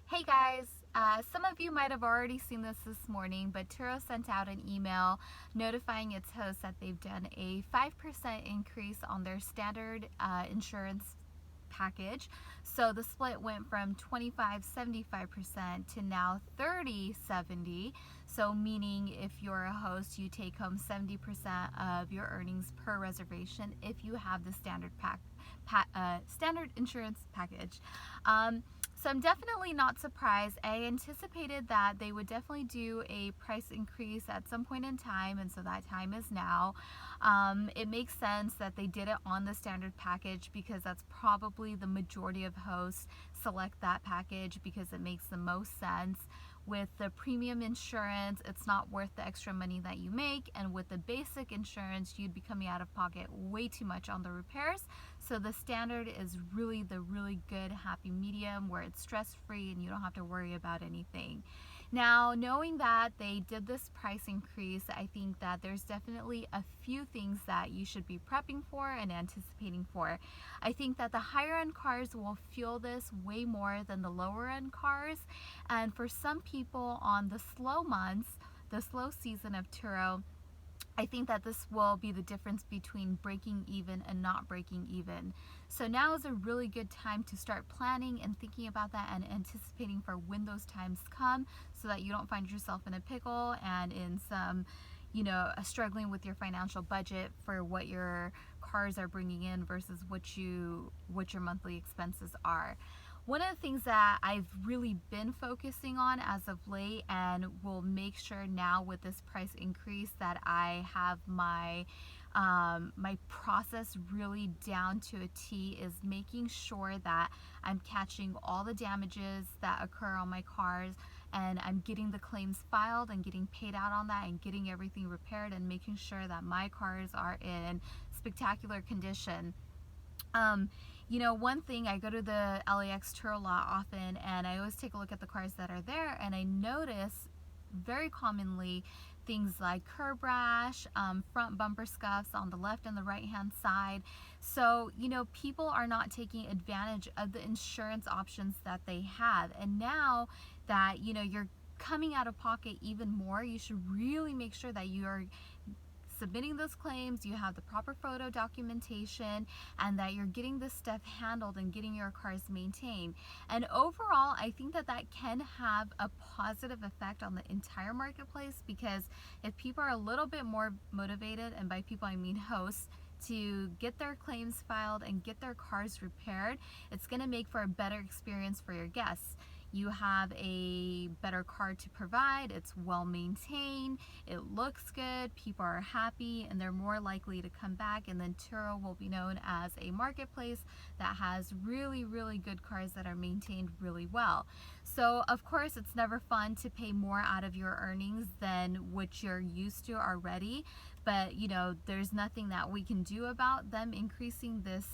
Hey guys, some of you might have already seen this morning, but Turo sent out an email notifying its hosts that they've done a 5% increase on their standard insurance package. So the split went from 25-75% to now 30-70. So meaning if you're a host, you take home 70% of your earnings per reservation if you have the standard standard insurance package. So I'm definitely not surprised. I anticipated that they would definitely do a price increase at some point in time, and so that time is now. It makes sense that they did it on the standard package because that's probably the majority of hosts select that package because it makes the most sense. With the premium insurance, it's not worth the extra money that you make, and with the basic insurance, you'd be coming out of pocket way too much on the repairs. So the standard is really the really good happy medium where it's stress-free and you don't have to worry about anything. Now, knowing that they did this price increase, I think that there's definitely a few things that you should be prepping for and anticipating for. I think that the higher end cars will feel this way more than the lower end cars, and for some people on the slow months, the slow season of Turo, I think that this will be the difference between breaking even and not breaking even. So now is a really good time to start planning and thinking about that and anticipating for when those times come so that you don't find yourself in a pickle and in some, struggling with your financial budget for what your cars are bringing in versus what your monthly expenses are. One of the things that I've really been focusing on as of late, and will make sure now with this price increase that I have my process really down to a T, is making sure that I'm catching all the damages that occur on my cars, and I'm getting the claims filed and getting paid out on that and getting everything repaired and making sure that my cars are in spectacular condition. One thing, I go to the LAX Turo lot often, and I always take a look at the cars that are there, and I notice very commonly things like curb rash, front bumper scuffs on the left and the right hand side. So, people are not taking advantage of the insurance options that they have. And now that, you're coming out of pocket even more, you should really make sure that you are submitting those claims, you have the proper photo documentation, and that you're getting this stuff handled and getting your cars maintained. And overall, I think that can have a positive effect on the entire marketplace, because if people are a little bit more motivated, and by people I mean hosts, to get their claims filed and get their cars repaired, it's going to make for a better experience for your guests. You have a better car to provide, it's well maintained, it looks good, people are happy, and they're more likely to come back. And then Turo will be known as a marketplace that has really, really good cars that are maintained really well. So of course, it's never fun to pay more out of your earnings than what you're used to already, but there's nothing that we can do about them increasing this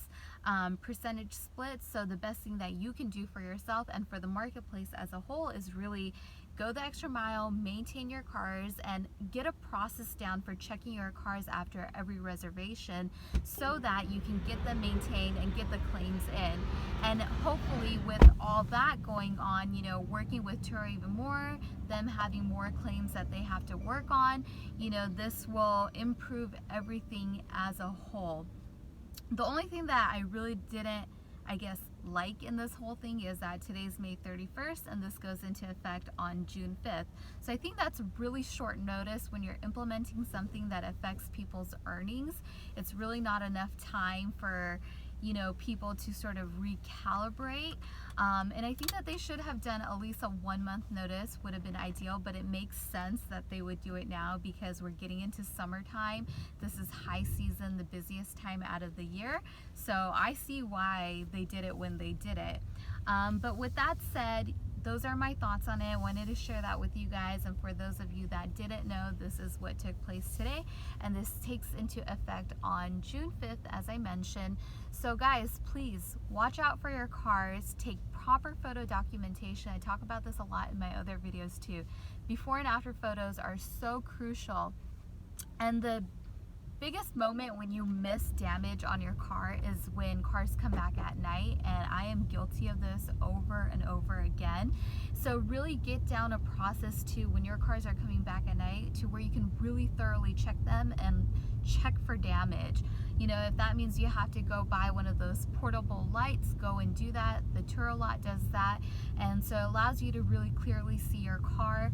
percentage split. So the best thing that you can do for yourself and for the marketplace as a whole is really go the extra mile, maintain your cars, and get a process down for checking your cars after every reservation so that you can get them maintained and get the claims in. And hopefully with all that going on, working with Turo even more, them having more claims that they have to work on, this will improve everything as a whole. The only thing that I really didn't, like in this whole thing is that today's May 31st and this goes into effect on June 5th. So I think that's really short notice when you're implementing something that affects people's earnings. It's really not enough time for people to sort of recalibrate. And I think that they should have done at least a 1 month notice would have been ideal, but it makes sense that they would do it now because we're getting into summertime. This is high season, the busiest time out of the year. So I see why they did it when they did it. But with that said, those are my thoughts on it. I wanted to share that with you guys, and for those of you that didn't know, this is what took place today, and this takes into effect on June 5th, as I mentioned. So guys, please watch out for your cars, take proper photo documentation. I talk about this a lot in my other videos too. Before and after photos are so crucial, and the biggest moment when you miss damage on your car is when cars come back at night, and I am guilty of this over and over again. So really get down a process to when your cars are coming back at night to where you can really thoroughly check them and check for damage. You know, if that means you have to go buy one of those portable lights, go and do that. The Turo lot does that, and so it allows you to really clearly see your car.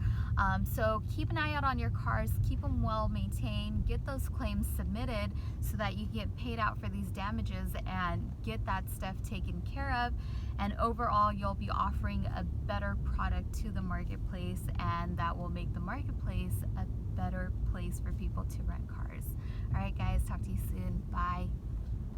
So keep an eye out on your cars, keep them well maintained, get those claims submitted so that you get paid out for these damages and get that stuff taken care of. And overall, you'll be offering a better product to the marketplace, and that will make the marketplace a better place for people to rent cars. All right, guys, talk to you soon. Bye.